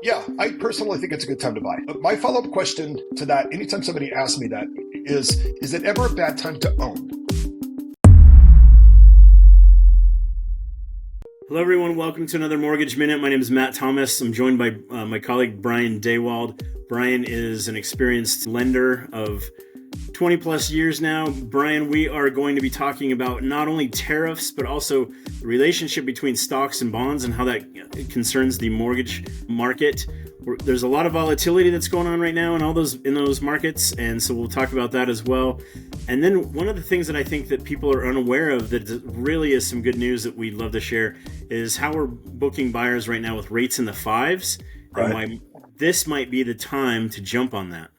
Yeah, I personally think it's a good time to buy. My follow-up question to that, anytime somebody asks me that, is it ever a bad time to own? Hello, everyone. Welcome to another Mortgage Minute. My name is Matt Thomas. I'm joined by my colleague Brian Dewald. Brian is an experienced lender of 20 plus years now. Brian, we are going to be talking about not only tariffs, but also the relationship between stocks and bonds and how that concerns the mortgage market. There's a lot of volatility that's going on right now in those markets, and so we'll talk about that as well. And then one of the things that I think that people are unaware of that really is some good news that we'd love to share is how we're booking buyers right now with rates in the fives, and why this might be the time to jump on that.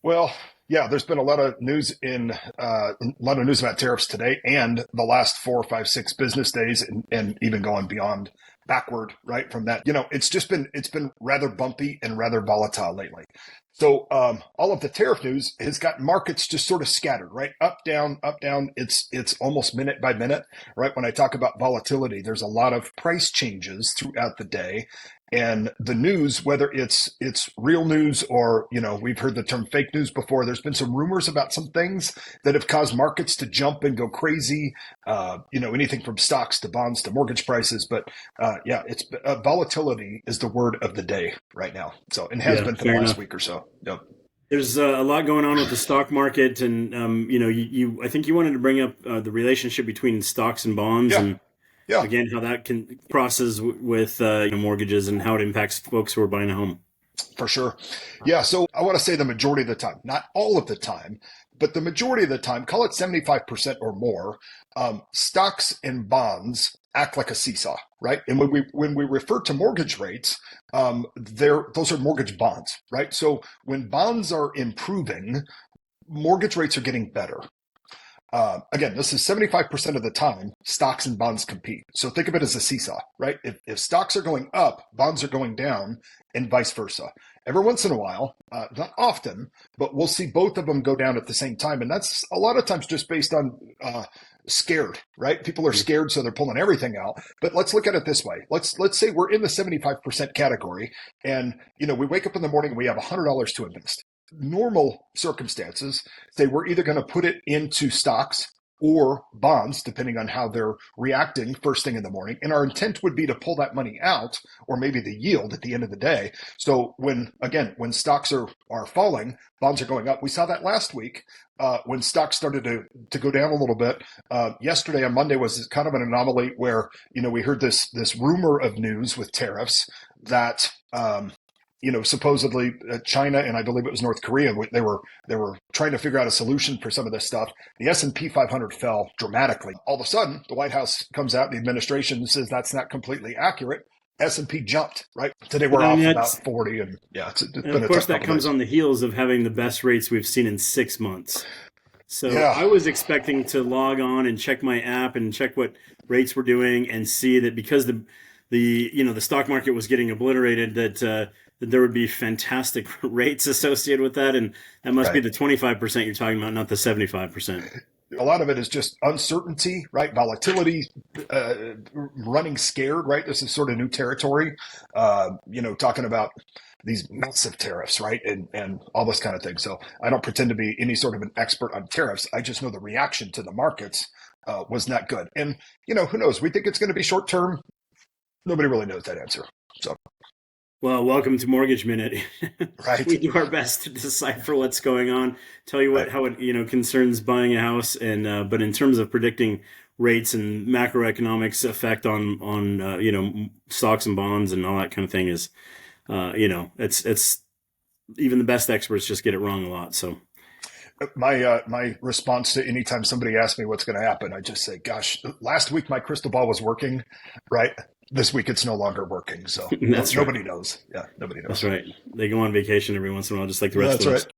Well, yeah, there's been a lot of news about tariffs today and the last 4, 5, 6 business days, and even going beyond backward, right? From that, it's been rather bumpy and rather volatile lately. So all of the tariff news has got markets just sort of scattered, right? Up, down, up, down. It's almost minute by minute, right? When I talk about volatility, there's a lot of price changes throughout the day. And the news, whether it's real news or, we've heard the term fake news before, there's been some rumors about some things that have caused markets to jump and go crazy, anything from stocks to bonds to mortgage prices. But it's volatility is the word of the day right now. So it has been for the last week or so. Yep. There's a lot going on with the stock market. And, I think you wanted to bring up the relationship between stocks and bonds. And again, how that can crosses with mortgages and how it impacts folks who are buying a home. For sure. Yeah. So I want to say the majority of the time, not all of the time, but the majority of the time, call it 75% or more, stocks and bonds act like a seesaw, right? And when we refer to mortgage rates, those are mortgage bonds, right? So when bonds are improving, mortgage rates are getting better. Again, this is 75% of the time stocks and bonds compete. So think of it as a seesaw, right? If stocks are going up, bonds are going down, and vice versa. Every once in a while, not often, but we'll see both of them go down at the same time. And that's a lot of times just based on scared, right? People are scared, so they're pulling everything out. But let's look at it this way. Let's say we're in the 75% category, and we wake up in the morning and we have $100 to invest. Normal circumstances, say we're either going to put it into stocks or bonds, depending on how they're reacting first thing in the morning. And our intent would be to pull that money out, or maybe the yield at the end of the day. So when stocks are falling, bonds are going up. We saw that last week when stocks started to go down a little bit. Yesterday on Monday was kind of an anomaly where, we heard this rumor of news with tariffs that supposedly China, and I believe it was North Korea, they were trying to figure out a solution for some of this stuff. The S&P 500 fell dramatically. All of a sudden, the White House comes out, the administration says that's not completely accurate. S&P jumped, right? Today we're off about 40, and it's been of course that comes on the heels of having the best rates we've seen in 6 months. So I was expecting to log on and check my app and check what rates we're doing and see that because the stock market was getting obliterated, that there would be fantastic rates associated with that. And that must be the 25% you're talking about, not the 75%. A lot of it is just uncertainty, right? Volatility, running scared, right? This is sort of new territory, talking about these massive tariffs, right? And all this kind of thing. So I don't pretend to be any sort of an expert on tariffs. I just know the reaction to the markets was not good. And, who knows? We think it's going to be short term. Nobody really knows that answer. So. Well, welcome to Mortgage Minute. Right. We do our best to decipher what's going on, tell you how it concerns buying a house, and but in terms of predicting rates and macroeconomics effect on stocks and bonds and all that kind of thing is, it's even the best experts just get it wrong a lot. So. My response to anytime somebody asks me what's going to happen, I just say, gosh, last week my crystal ball was working, right? This week it's no longer working. So nobody knows. Yeah, nobody knows. That's right. They go on vacation every once in a while, just like the rest of us. Right.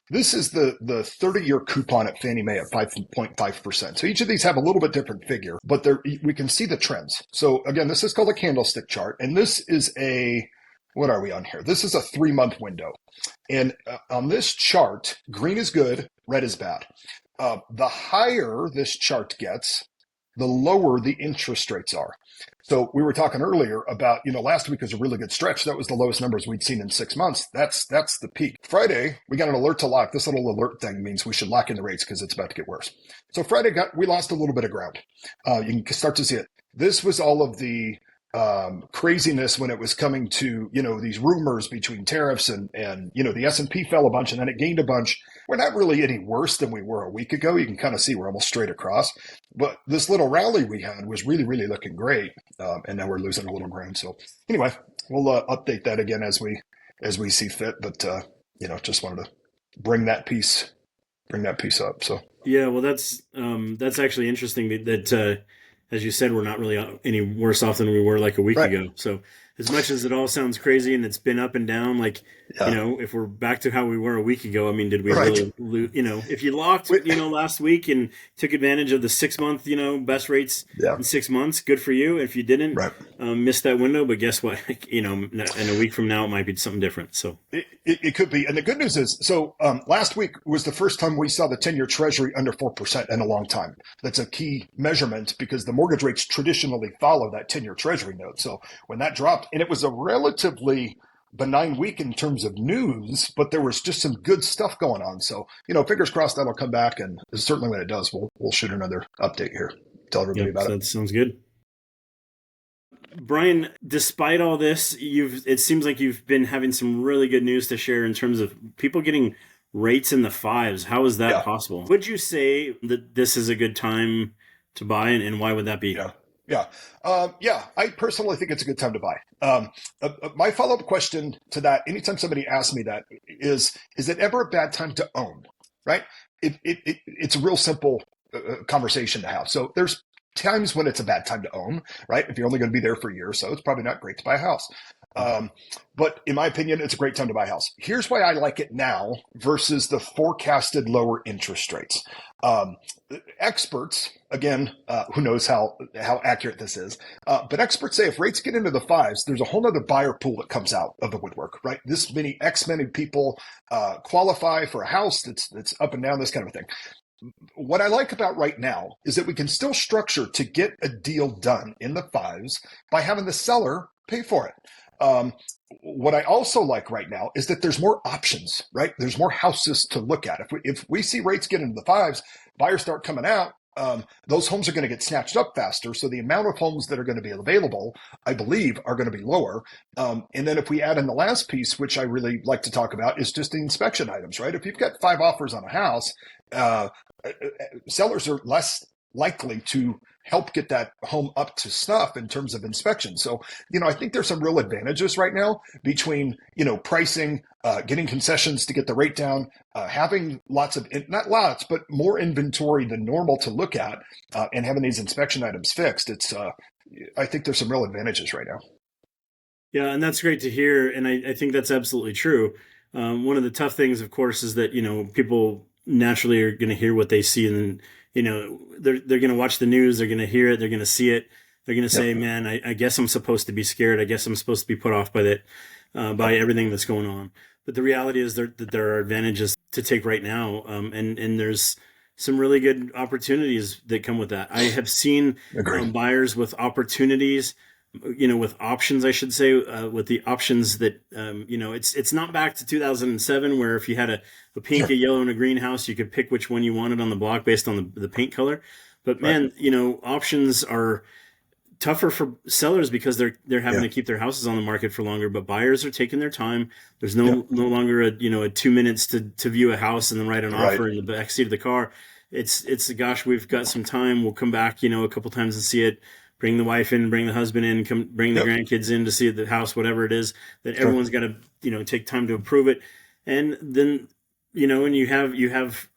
This is the 30-year coupon at Fannie Mae at 5.5%. So each of these have a little bit different figure, but we can see the trends. So again, this is called a candlestick chart, and this is what are we on here? This is a 3-month window. And on this chart, green is good, red is bad. The higher this chart gets, the lower the interest rates are. So we were talking earlier about, last week was a really good stretch. That was the lowest numbers we'd seen in 6 months. That's the peak. Friday, we got an alert to lock. This little alert thing means we should lock in the rates because it's about to get worse. So Friday we lost a little bit of ground. You can start to see it. This was all of the craziness when it was coming to, these rumors between tariffs and the S&P fell a bunch and then it gained a bunch. We're not really any worse than we were a week ago. You can kind of see we're almost straight across. But this little rally we had was really, really looking great. And now we're losing a little ground. So anyway, we'll update that again as we see fit. But, just wanted to bring that piece up. So, yeah, well, that's actually interesting that, as you said, we're not really any worse off than we were like a week ago. So as much as it all sounds crazy and it's been up and down, if we're back to how we were a week ago, I mean, did we really lose? If you locked, last week and took advantage of the 6 month, best rates in 6 months, good for you. If you didn't, missed that window, but guess what? In a week from now, it might be something different. So it could be. And the good news is, last week was the first time we saw the 10-year treasury under 4% in a long time. That's a key measurement because the mortgage rates traditionally follow that 10-year treasury note. So when that dropped, and it was a relatively benign week in terms of news, but there was just some good stuff going on. So, fingers crossed that'll come back. And certainly when it does, we'll shoot another update here. Tell everybody about it. That sounds good. Brian, despite all this, it seems like you've been having some really good news to share in terms of people getting rates in the 5s. How is that possible? Would you say that this is a good time to buy, and why would that be? Yeah. I personally think it's a good time to buy. My follow-up question to that, anytime somebody asks me that, is it ever a bad time to own, right? It's a real simple conversation to have. So there's times when it's a bad time to own, right? If you're only going to be there for a year or so, it's probably not great to buy a house. But in my opinion, it's a great time to buy a house. Here's why I like it now versus the forecasted lower interest rates. Experts, again, who knows how accurate this is, but experts say if rates get into the 5s, there's a whole other buyer pool that comes out of the woodwork, right? X many people qualify for a house that's up and down, this kind of thing. What I like about right now is that we can still structure to get a deal done in the 5s by having the seller pay for it. What I also like right now is that there's more options, right? There's more houses to look at. If we see rates get into the 5s, buyers start coming out, those homes are going to get snatched up faster. So the amount of homes that are going to be available, I believe, are going to be lower. And then if we add in the last piece, which I really like to talk about, is just the inspection items, right? If you've got 5 offers on a house, sellers are less likely to help get that home up to snuff in terms of inspection. So, I think there's some real advantages right now between, pricing, getting concessions to get the rate down, having not lots, but more inventory than normal to look at, and having these inspection items fixed. I think there's some real advantages right now. Yeah, and that's great to hear. And I think that's absolutely true. One of the tough things, of course, is that, people naturally are going to hear what they see, and they're going to watch the news, they're going to hear it, they're going to see it, they're going to say, man, I guess I'm supposed to be scared, I guess I'm supposed to be put off by that, by everything that's going on. But the reality is that there are advantages to take right now, and there's some really good opportunities that come with that. I have seen buyers with opportunities, with options, I should say, with the options that, it's not back to 2007 where if you had a pink, a yellow, and a green house, you could pick which one you wanted on the block based on the paint color. But man, options are tougher for sellers because they're having to keep their houses on the market for longer, but buyers are taking their time. There's no longer a 2 minutes to view a house and then write an offer in the back seat of the car. It's gosh, we've got some time. We'll come back, a couple times and see it. Bring the wife in, bring the husband in, bring the grandkids in to see the house, whatever it is, that everyone's got to, take time to approve it. And then, and you have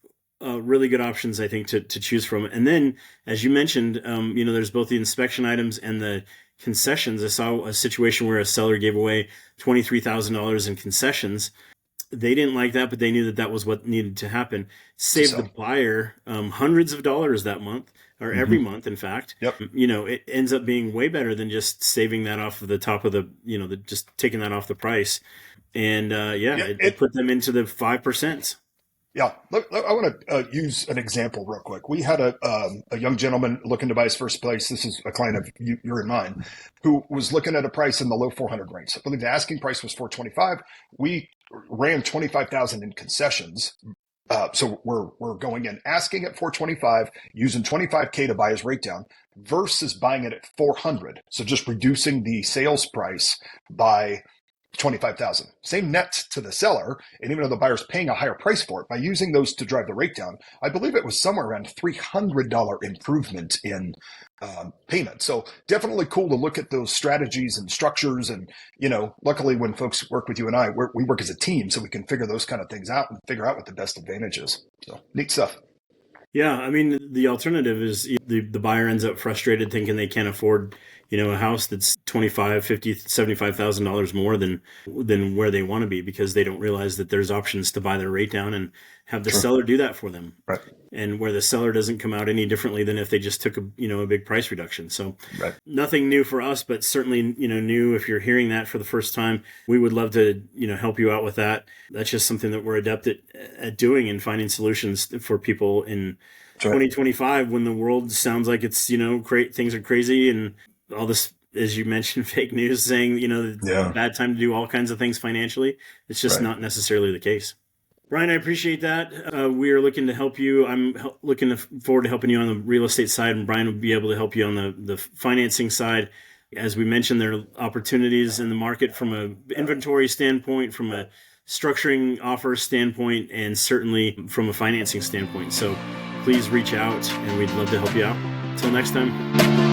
really good options, I think, to choose from. And then, as you mentioned, there's both the inspection items and the concessions. I saw a situation where a seller gave away $23,000 in concessions. They didn't like that, but they knew that was what needed to happen. Saved the buyer hundreds of dollars that month, or every month, in fact. It ends up being way better than just saving that off of the top of just taking that off the price. And it put them into the 5%. Yeah, look, I want to use an example real quick. We had a young gentleman looking to buy his first place. This is a client of you're in mine, who was looking at a price in the low 400 range. I believe the asking price was 425. We ran 25,000 in concessions. So we're going in asking at 425, using 25K to buy his rate down versus buying it at 400. So just reducing the sales price by 25,000. Same net to the seller, and even though the buyer's paying a higher price for it, by using those to drive the rate down, I believe it was somewhere around $300 improvement in payment. So definitely cool to look at those strategies and structures. And luckily when folks work with you and I, we work as a team, so we can figure those kind of things out and figure out what the best advantage is. So neat stuff. Yeah, I mean, the alternative is the buyer ends up frustrated thinking they can't afford, a house that's $25,000, $50,000, $75,000 more than where they want to be, because they don't realize that there's options to buy their rate down and have the seller do that for them. Right. And where the seller doesn't come out any differently than if they just took a big price reduction. So nothing new for us, but certainly, new if you're hearing that for the first time. We would love to, help you out with that. That's just something that we're adept at doing and finding solutions for people in 2025 when the world sounds like it's, things are crazy and all this, as you mentioned, fake news saying, bad time to do all kinds of things financially. It's just not necessarily the case. Brian, I appreciate that. We are looking to help you. I'm looking forward to helping you on the real estate side, and Brian will be able to help you on the financing side. As we mentioned, there are opportunities in the market from an inventory standpoint, from a structuring offer standpoint, and certainly from a financing standpoint. So please reach out, and we'd love to help you out. Until next time.